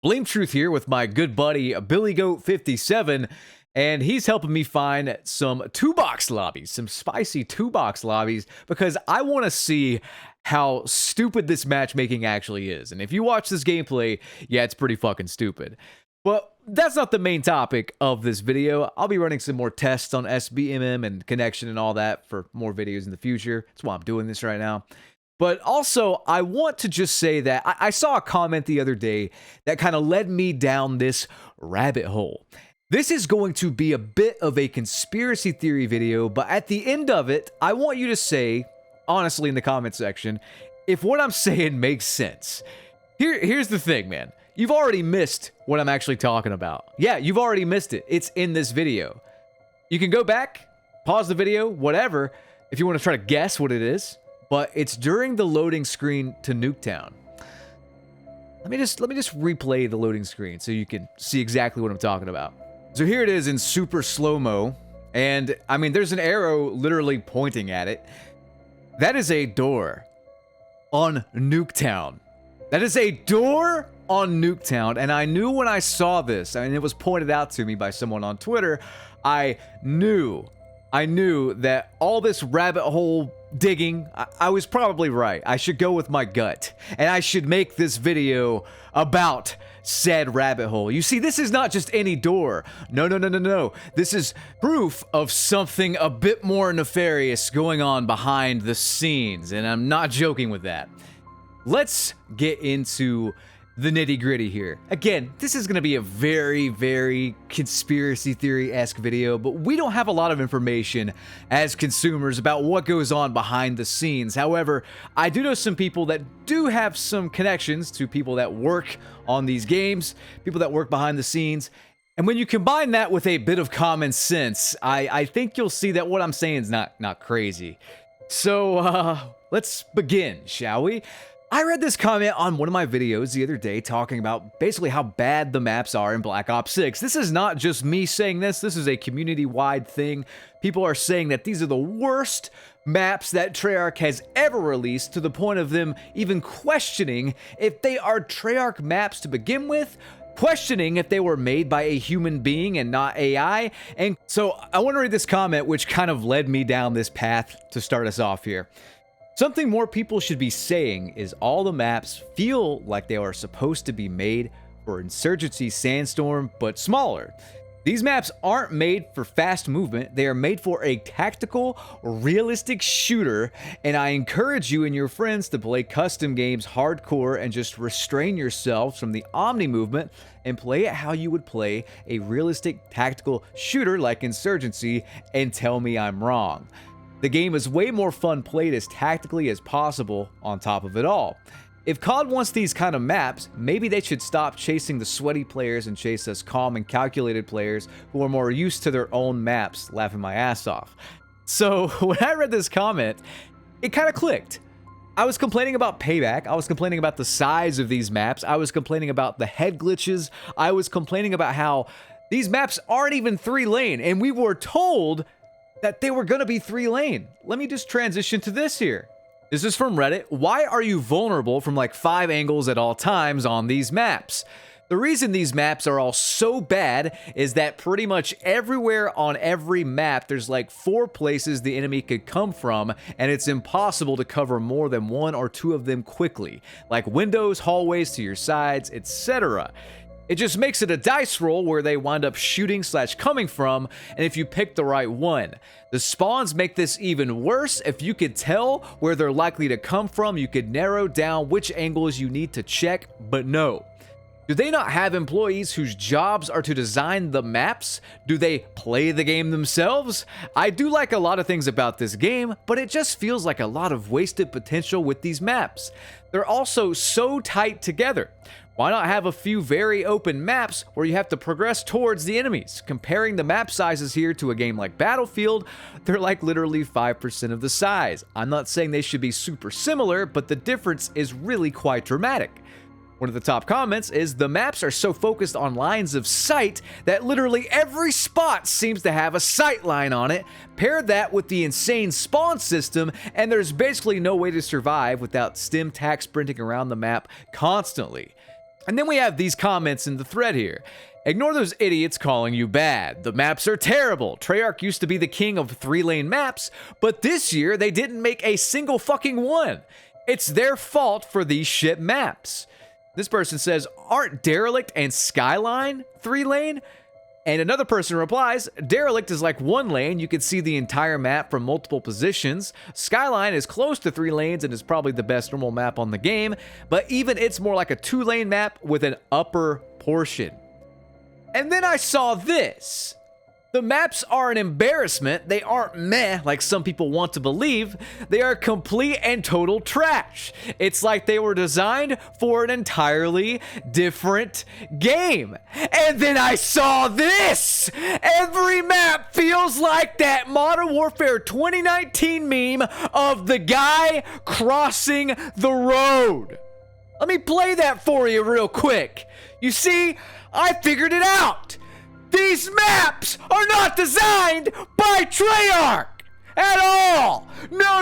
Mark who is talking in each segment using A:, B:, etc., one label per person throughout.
A: Blame Truth here with my good buddy Billy Goat 57, and he's helping me find some 2-box lobbies, some spicy 2-box lobbies, because I want to see how stupid this matchmaking actually is. And if you watch this gameplay, yeah, it's pretty fucking stupid. But that's not the main topic of this video. I'll be running some more tests on SBMM and connection and all that for more videos in the future. That's why I'm doing this right now. But also, I want to just say that I saw a comment the other day that kind of led me down this rabbit hole. This is going to be a bit of a conspiracy theory video, but at the end of it, I want you to say, honestly, in the comment section, if what I'm saying makes sense. Here's the thing, man. You've already missed what I'm actually talking about. Yeah, you've already missed it. It's in this video. You can go back, pause the video, whatever, if you want to try to guess what it is. But it's during the loading screen to Nuketown. Let me just replay the loading screen so you can see exactly what I'm talking about. So here it is in super slow-mo, and I mean there's an arrow literally pointing at it. That is a door on Nuketown. That is a door on Nuketown, and I knew when I saw this, and it was pointed out to me by someone on Twitter, I knew that all this rabbit hole digging, I was probably right. I should go with my gut, and I should make this video about said rabbit hole. You see, this is not just any door. No. This is proof of something a bit more nefarious going on behind the scenes, and I'm not joking with that. Let's get into the nitty-gritty here. Again, this is going to be a very, very conspiracy theory-esque video, but we don't have a lot of information as consumers about what goes on behind the scenes. However, I do know some people that do have some connections to people that work on these games, people that work behind the scenes, and when you combine that with a bit of common sense, I think you'll see that what I'm saying is not crazy. So, let's begin, shall we? I read this comment on one of my videos the other day talking about basically how bad the maps are in Black Ops 6. This is not just me saying this is a community-wide thing. People are saying that these are the worst maps that Treyarch has ever released, to the point of them even questioning if they are Treyarch maps to begin with, questioning if they were made by a human being and not AI. And so I want to read this comment, which kind of led me down this path to start us off here. Something more people should be saying is all the maps feel like they are supposed to be made for Insurgency Sandstorm, but smaller. These maps aren't made for fast movement, they are made for a tactical, realistic shooter, and I encourage you and your friends to play custom games hardcore and just restrain yourselves from the Omni movement and play it how you would play a realistic tactical shooter like Insurgency, and tell me I'm wrong. The game is way more fun played as tactically as possible on top of it all. If COD wants these kind of maps, maybe they should stop chasing the sweaty players and chase us calm and calculated players who are more used to their own maps, laughing my ass off. So when I read this comment, it kind of clicked. I was complaining about Payback, I was complaining about the size of these maps, I was complaining about the head glitches, I was complaining about how these maps aren't even 3-lane, and we were told that they were going to be 3-lane. Let me just transition to this here. This is from Reddit. Why are you vulnerable from like 5 angles at all times on these maps? The reason these maps are all so bad is that pretty much everywhere on every map, there's like 4 places the enemy could come from, and it's impossible to cover more than 1 or 2 of them quickly, like windows, hallways to your sides, etc. It just makes it a dice roll where they wind up shooting / coming from, and if you pick the right one. The spawns make this even worse. If you could tell where they're likely to come from, you could narrow down which angles you need to check, but no. Do they not have employees whose jobs are to design the maps? Do they play the game themselves? I do like a lot of things about this game, but it just feels like a lot of wasted potential with these maps. They're also so tight together. Why not have a few very open maps where you have to progress towards the enemies? Comparing the map sizes here to a game like Battlefield, they're like literally 5% of the size. I'm not saying they should be super similar, but the difference is really quite dramatic. One of the top comments is, the maps are so focused on lines of sight that literally every spot seems to have a sight line on it. Pair that with the insane spawn system, and there's basically no way to survive without stim tack sprinting around the map constantly. And then we have these comments in the thread here. Ignore those idiots calling you bad. The maps are terrible. Treyarch used to be the king of 3-lane maps, but this year they didn't make a single fucking one. It's their fault for these shit maps. This person says, aren't Derelict and Skyline 3-lane? And another person replies, Derelict is like 1 lane. You can see the entire map from multiple positions. Skyline is close to 3 lanes and is probably the best normal map on the game, but even it's more like a 2-lane map with an upper portion. And then I saw this. The maps are an embarrassment. They aren't meh like some people want to believe. They are complete and total trash. It's like they were designed for an entirely different game. And then I saw this. Every map feels like that Modern Warfare 2019 meme of the guy crossing the road. Let me play that for you real quick. You see, I figured it out. These maps are not designed by Treyarch at all. No.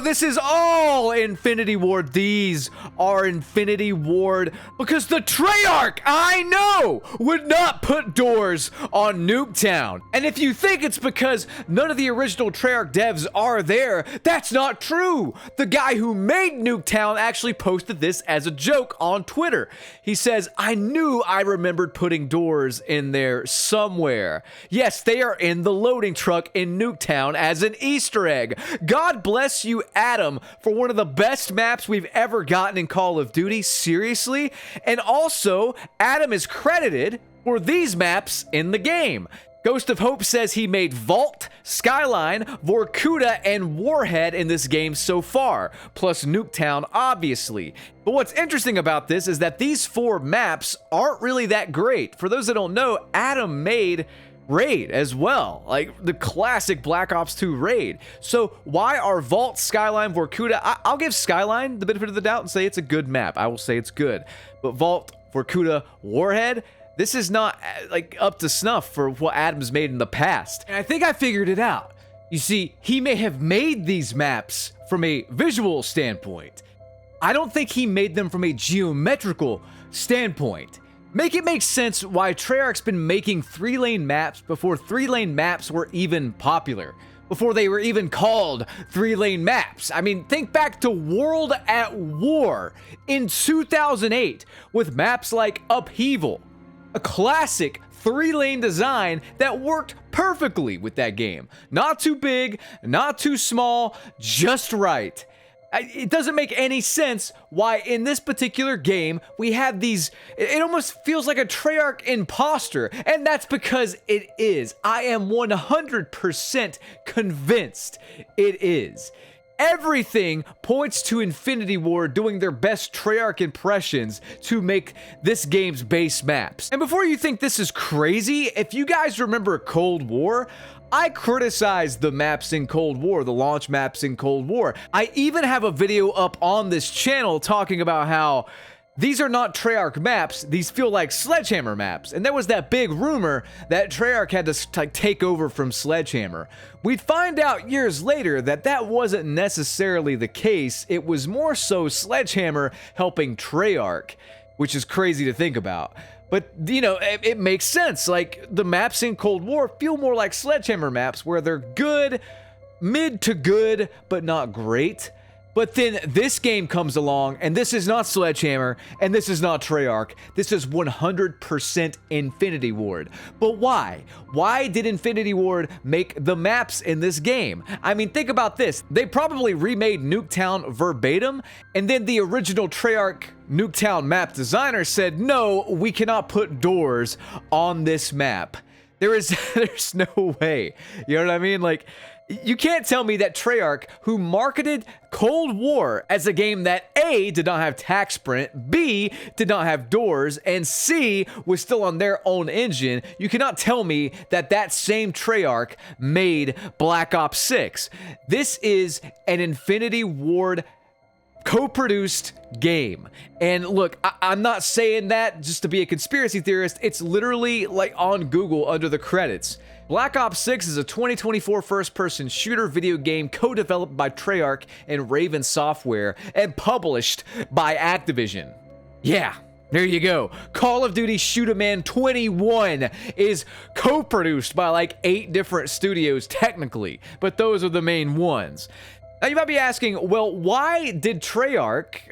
A: This is all Infinity Ward. These are Infinity Ward because the Treyarch, I know, would not put doors on Nuketown. And if you think it's because none of the original Treyarch devs are there, that's not true. The guy who made Nuketown actually posted this as a joke on Twitter. He says, I knew I remembered putting doors in there somewhere. Yes, they are in the loading truck in Nuketown as an Easter egg. God bless you, Adam, for one of the best maps we've ever gotten in Call of Duty. Seriously. And also, Adam is credited for these maps in the game. Ghost of Hope says he made Vault, Skyline, Vorkuta, and Warhead in this game so far, plus Nuketown, obviously. But what's interesting about this is that these 4 maps aren't really that great. For those that don't know, Adam made Raid as well, like the classic Black Ops 2 Raid. So why are Vault, Skyline, Vorkuta? I'll give Skyline the benefit of the doubt and say it's a good map. I will say it's good. But Vault, Vorkuta, Warhead, this is not like up to snuff for what Adam's made in the past. And I think I figured it out. You see, he may have made these maps from a visual standpoint. I don't think he made them from a geometrical standpoint. Make it make sense why Treyarch's been making 3-lane maps before 3-lane maps were even popular, before they were even called 3-lane maps. I mean, think back to World at War in 2008 with maps like Upheaval, a classic 3-lane design that worked perfectly with that game. Not too big, not too small, just right. It doesn't make any sense why in this particular game we have these, it almost feels like a Treyarch imposter, and that's because it is. I am 100% convinced it is. Everything points to Infinity Ward doing their best Treyarch impressions to make this game's base maps. And before you think this is crazy, if you guys remember Cold War, I criticized the maps in Cold War, the launch maps in Cold War. I even have a video up on this channel talking about how these are not Treyarch maps, these feel like Sledgehammer maps. And there was that big rumor that Treyarch had to take over from Sledgehammer. We'd find out years later that that wasn't necessarily the case. It was more so Sledgehammer helping Treyarch, which is crazy to think about. But, you know, it makes sense. Like, the maps in Cold War feel more like Sledgehammer maps, where they're good, mid to good, but not great. But then this game comes along, and this is not Sledgehammer, and this is not Treyarch. This is 100% Infinity Ward. But why? Why did Infinity Ward make the maps in this game? I mean, think about this. They probably remade Nuketown verbatim, and then the original Treyarch Nuketown map designer said, no, we cannot put doors on this map. There's no way. You know what I mean? Like, you can't tell me that Treyarch, who marketed Cold War as a game that A, did not have tac sprint, B, did not have doors, and C, was still on their own engine, you cannot tell me that that same Treyarch made Black Ops 6. This is an Infinity Ward co-produced game. And look, I'm not saying that just to be a conspiracy theorist. It's literally like on Google under the credits. Black Ops 6 is a 2024 first-person shooter video game co-developed by Treyarch and Raven Software and published by Activision. Yeah, there you go. Call of Duty Shoot 'em Man 21 is co-produced by like 8 different studios technically, but those are the main ones. Now you might be asking, well, why did Treyarch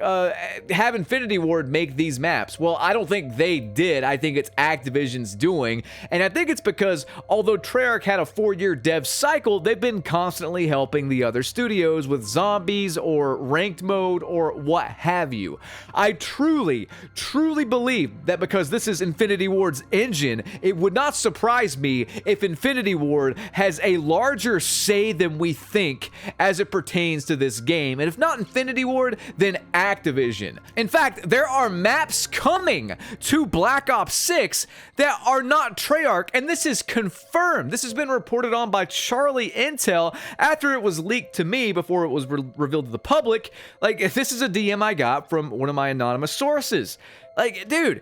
A: have Infinity Ward make these maps? Well, I don't think they did. I think it's Activision's doing. And I think it's because although Treyarch had a 4-year dev cycle, they've been constantly helping the other studios with zombies or ranked mode or what have you. I truly believe that because this is Infinity Ward's engine, it would not surprise me if Infinity Ward has a larger say than we think as it pertains to this game, and if not Infinity Ward, then Activision. In fact, there are maps coming to Black Ops 6 that are not Treyarch, and this is confirmed. This has been reported on by Charlie Intel after it was leaked to me before it was revealed to the public. Like, this is a DM I got from one of my anonymous sources. Like, dude,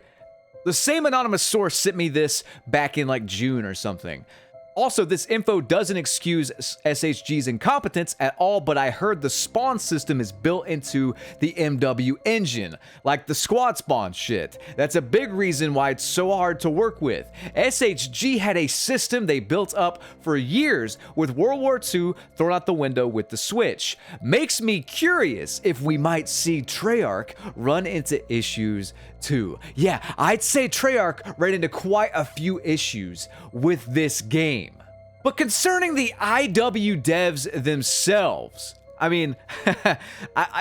A: the same anonymous source sent me this back in like June or something. Also, this info doesn't excuse SHG's incompetence at all, but I heard the spawn system is built into the MW engine, like the squad spawn shit. That's a big reason why it's so hard to work with. SHG had a system they built up for years with World War II thrown out the window with the Switch. Makes me curious if we might see Treyarch run into issues too. Yeah, I'd say Treyarch ran into quite a few issues with this game. But concerning the IW devs themselves, I mean,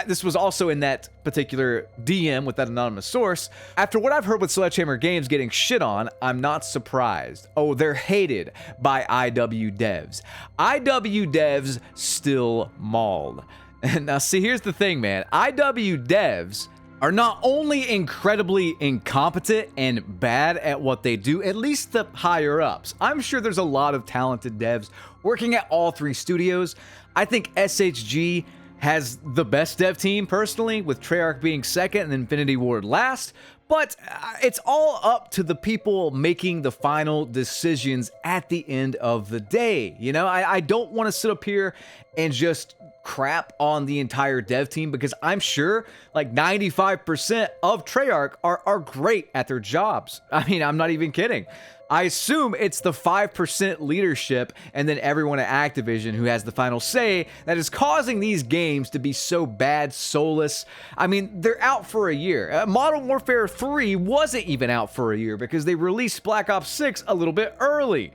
A: this was also in that particular DM with that anonymous source. After what I've heard with Sledgehammer Games getting shit on, I'm not surprised. Oh, they're hated by IW devs. IW devs still mauled. And now see, here's the thing, man. IW devs are not only incredibly incompetent and bad at what they do, at least the higher ups. I'm sure there's a lot of talented devs working at all 3 studios. I think SHG has the best dev team personally, with Treyarch being second and Infinity Ward last. But it's all up to the people making the final decisions at the end of the day. You know, I don't want to sit up here and just crap on the entire dev team, because I'm sure like 95% of Treyarch are great at their jobs. I mean, I'm not even kidding. I assume it's the 5% leadership and then everyone at Activision who has the final say that is causing these games to be so bad, soulless. I mean, they're out for a year. Modern Warfare 3 wasn't even out for a year because they released Black Ops 6 a little bit early.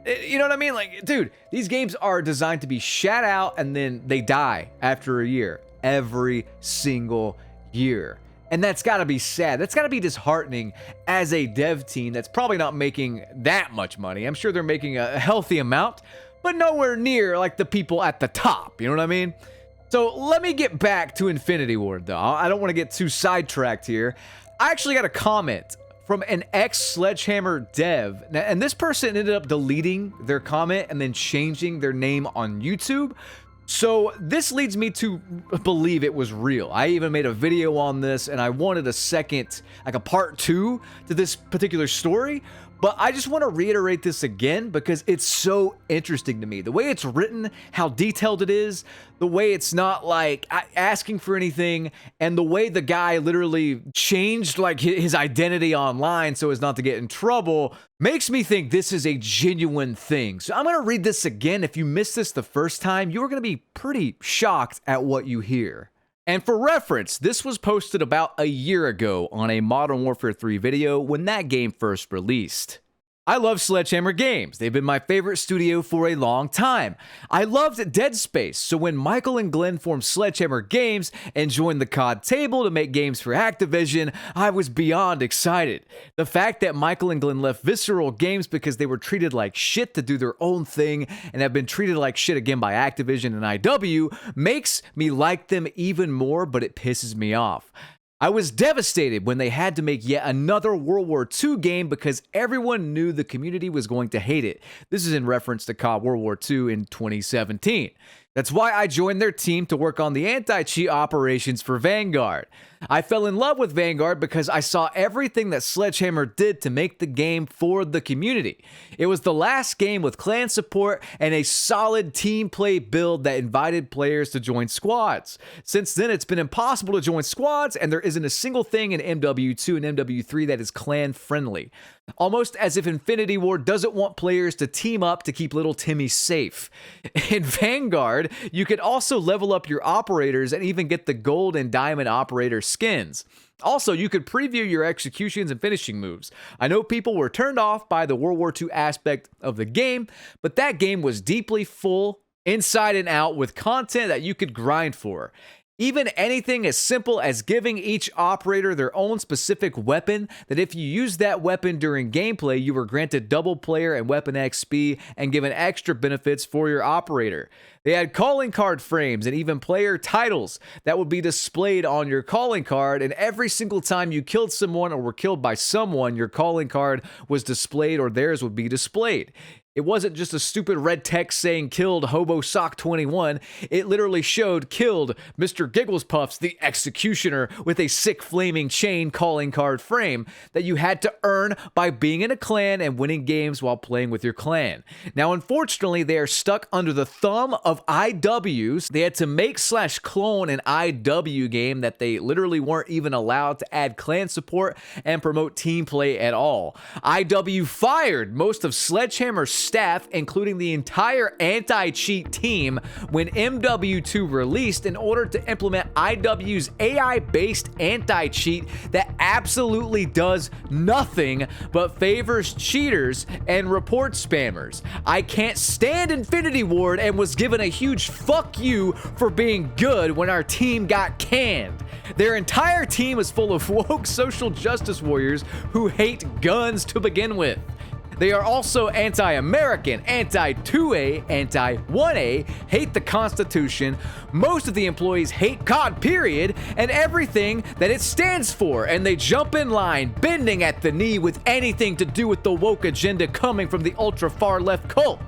A: You know what I mean? Like, dude, these games are designed to be shat out and then they die after a year. Every single year. And that's got to be sad. That's got to be disheartening as a dev team that's probably not making that much money. I'm sure they're making a healthy amount, but nowhere near like the people at the top. You know what I mean? So let me get back to Infinity Ward, though. I don't want to get too sidetracked here. I actually got a comment from an ex-Sledgehammer dev, and this person ended up deleting their comment and then changing their name on YouTube. So this leads me to believe it was real. I even made a video on this, and I wanted a second, like a part 2 to this particular story. But I just want to reiterate this again because it's so interesting to me. The way it's written, how detailed it is, the way it's not like asking for anything, and the way the guy literally changed like his identity online so as not to get in trouble makes me think this is a genuine thing. So I'm going to read this again. If you missed this the first time, you're going to be pretty shocked at what you hear. And for reference, this was posted about a year ago on a Modern Warfare 3 video when that game first released. I love Sledgehammer Games. They've been my favorite studio for a long time. I loved Dead Space, so when Michael and Glenn formed Sledgehammer Games and joined the COD table to make games for Activision, I was beyond excited. The fact that Michael and Glenn left Visceral Games because they were treated like shit to do their own thing and have been treated like shit again by Activision and IW makes me like them even more, but it pisses me off. I was devastated when they had to make yet another World War II game because everyone knew the community was going to hate it. This is in reference to COD World War II in 2017. That's why I joined their team to work on the anti-cheat operations for Vanguard. I fell in love with Vanguard because I saw everything that Sledgehammer did to make the game for the community. It was the last game with clan support and a solid team play build that invited players to join squads. Since then, it's been impossible to join squads, and there isn't a single thing in MW2 and MW3 that is clan friendly. Almost as if Infinity Ward doesn't want players to team up to keep little Timmy safe. In Vanguard, you could also level up your operators and even get the gold and diamond operator skins. Also, you could preview your executions and finishing moves. I know people were turned off by the World War II aspect of the game, but that game was deeply full, inside and out, with content that you could grind for. Even anything as simple as giving each operator their own specific weapon, that if you use that weapon during gameplay, you were granted double player and weapon XP and given extra benefits for your operator. They had calling card frames and even player titles that would be displayed on your calling card, and every single time you killed someone or were killed by someone, your calling card was displayed or theirs would be displayed. It wasn't just a stupid red text saying killed Hobo Sock 21. It literally showed killed Mr. Gigglespuffs the Executioner with a sick flaming chain calling card frame that you had to earn by being in a clan and winning games while playing with your clan. Now, unfortunately, they are stuck under the thumb of IWs. They had to make/clone an IW game that they literally weren't even allowed to add clan support and promote team play at all. IW fired most of Sledgehammer's staff, including the entire anti-cheat team, when MW2 released in order to implement IW's AI-based anti-cheat that absolutely does nothing but favors cheaters and report spammers. I can't stand Infinity Ward and was given a huge fuck you for being good when our team got canned. Their entire team is full of woke social justice warriors who hate guns to begin with. They are also anti-American, anti-2A, anti-1A, hate the Constitution. Most of the employees hate COD, period, and everything that it stands for, and they jump in line, bending at the knee with anything to do with the woke agenda coming from the ultra-far-left cult.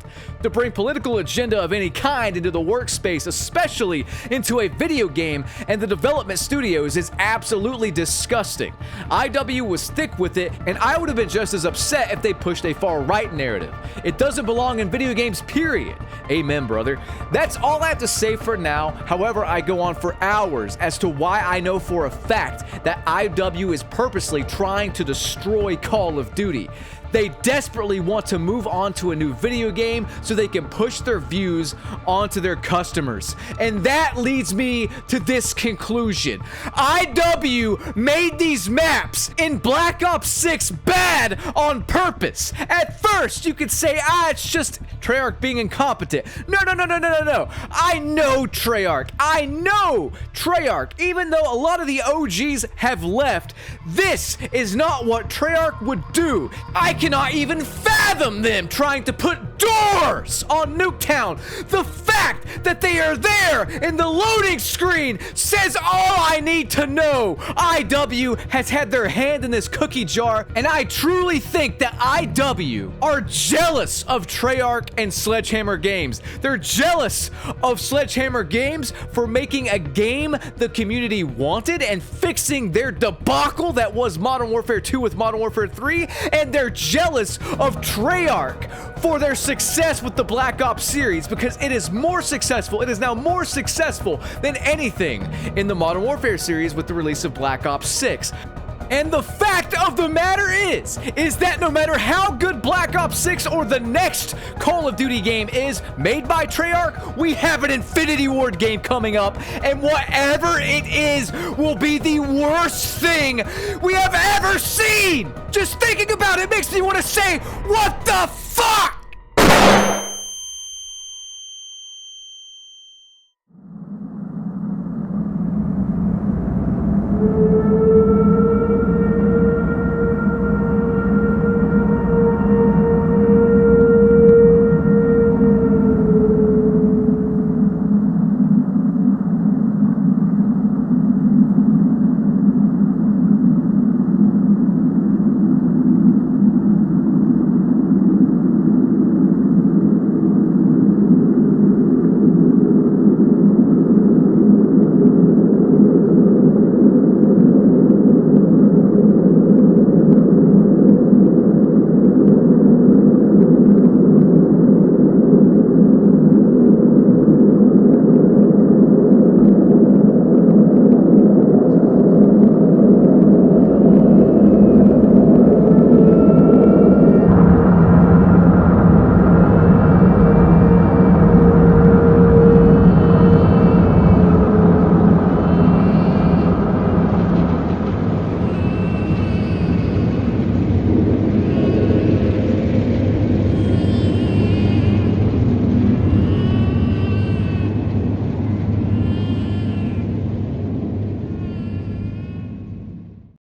A: To bring political agenda of any kind into the workspace, especially into a video game and the development studios, is absolutely disgusting. IW was thick with it, and I would have been just as upset if they pushed a far-right narrative. It doesn't belong in video games, period. Amen, brother. That's all I have to say for now. However, I go on for hours as to why I know for a fact that IW is purposely trying to destroy Call of Duty. They desperately want to move on to a new video game so they can push their views onto their customers. And that leads me to this conclusion. IW made these maps in Black Ops 6 bad on purpose. At first, you could say, it's just Treyarch being incompetent. No. I know Treyarch. Even though a lot of the OGs have left, this is not what Treyarch would do. I cannot even fathom them trying to put doors on Nuketown. The fact that they are there in the loading screen says all I need to know. IW has had their hand in this cookie jar, and I truly think that IW are jealous of Treyarch and Sledgehammer Games. They're jealous of Sledgehammer Games for making a game the community wanted and fixing their debacle that was Modern Warfare 2 with Modern Warfare 3, and they're jealous of Treyarch for their success with the Black Ops series, because it is more successful. It is now more successful than anything in the Modern Warfare series with the release of Black Ops 6. And the fact of the matter is that no matter how good Black Ops 6 or the next Call of Duty game is made by Treyarch, we have an Infinity Ward game coming up, and whatever it is will be the worst thing we have ever seen. Just thinking about it makes me want to say, what the fuck?